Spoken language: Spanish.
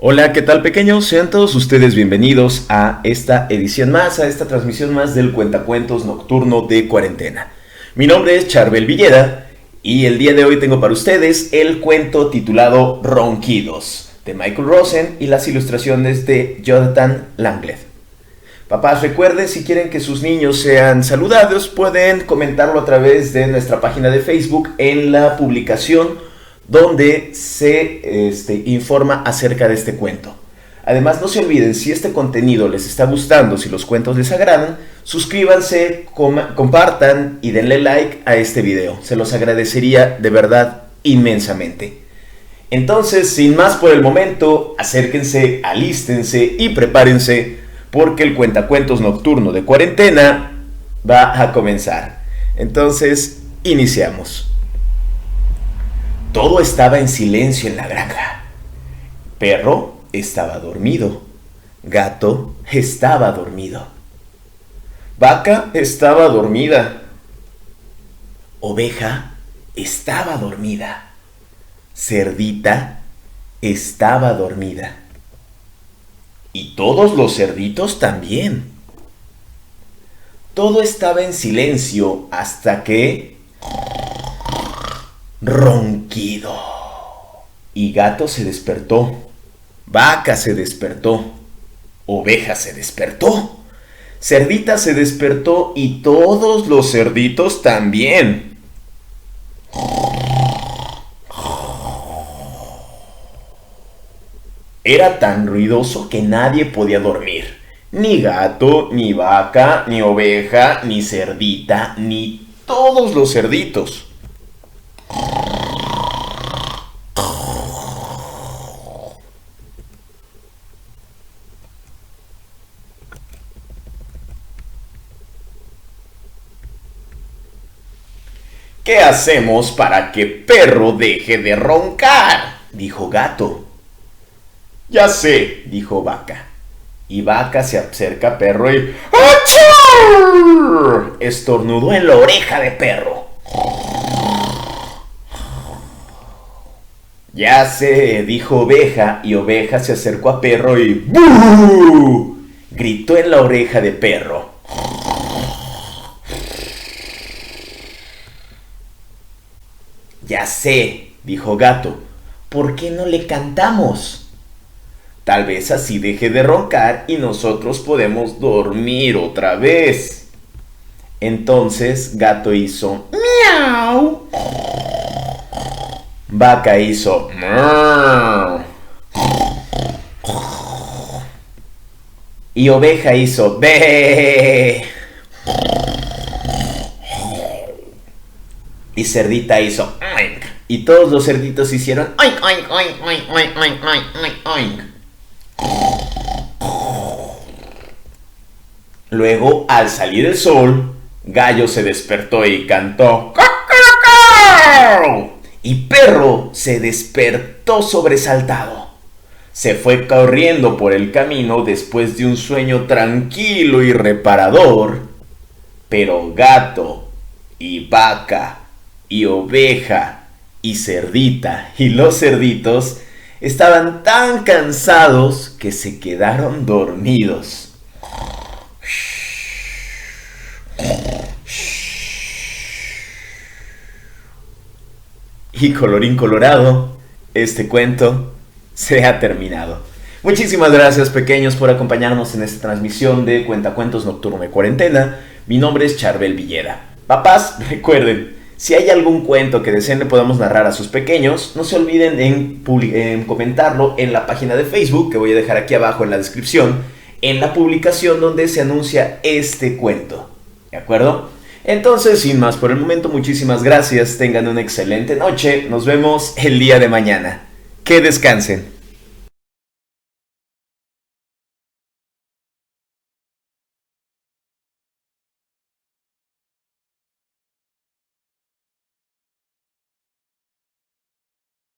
Hola, ¿qué tal pequeños? Sean todos ustedes bienvenidos a esta edición más, a esta transmisión más del Cuentacuentos Nocturno de Cuarentena. Mi nombre es Charbel Villeda y el día de hoy tengo para ustedes el cuento titulado Ronquidos, de Michael Rosen y las ilustraciones de Jonathan Langlet. Papás, recuerden, si quieren que sus niños sean saludados, pueden comentarlo a través de nuestra página de Facebook en la publicación donde se informa acerca de este cuento. Además, no se olviden, si este contenido les está gustando, si los cuentos les agradan, suscríbanse, compartan y denle like a este video. Se los agradecería de verdad inmensamente. Entonces, sin más por el momento, acérquense, alístense y prepárense, porque el cuentacuentos nocturno de cuarentena va a comenzar. Entonces, iniciamos. Todo estaba en silencio en la granja. Perro estaba dormido. Gato estaba dormido. Vaca estaba dormida. Oveja estaba dormida. Cerdita estaba dormida. Y todos los cerditos también. Todo estaba en silencio hasta que... ronquido. Y Gato se despertó. Vaca se despertó. Oveja se despertó. Cerdita se despertó y todos los cerditos también. Era tan ruidoso que nadie podía dormir. Ni gato, ni vaca, ni oveja, ni cerdita, ni todos los cerditos. ¿Qué hacemos para que Perro deje de roncar?, dijo Gato. Ya sé, dijo Vaca. Y Vaca se acerca a Perro y... ¡achú!, estornudó en la oreja de Perro. Ya sé, dijo Oveja, y Oveja se acercó a Perro y... ¡bú!, gritó en la oreja de Perro. Ya sé, dijo Gato, ¿por qué no le cantamos? Tal vez así deje de roncar y nosotros podemos dormir otra vez. Entonces Gato hizo miau. Vaca hizo miau. Y Oveja hizo be. Y Cerdita hizo oink. Y todos los cerditos hicieron oink, oink, oink, oink, oink, oink, oink, oink. Luego, al salir el sol, Gallo se despertó y cantó ¡cacacao! Y Perro se despertó sobresaltado. Se fue corriendo por el camino después de un sueño tranquilo y reparador. Pero Gato y Vaca y Oveja y Cerdita y los cerditos estaban tan cansados que se quedaron dormidos. Y colorín colorado, este cuento se ha terminado. Muchísimas gracias pequeños por acompañarnos en esta transmisión de Cuentacuentos Nocturno de Cuarentena. Mi nombre es Charbel Villeda. Papás, recuerden, si hay algún cuento que deseen le podamos narrar a sus pequeños, no se olviden en comentarlo en la página de Facebook, que voy a dejar aquí abajo en la descripción, en la publicación donde se anuncia este cuento. ¿De acuerdo? Entonces, sin más por el momento, muchísimas gracias, tengan una excelente noche, nos vemos el día de mañana. Que descansen.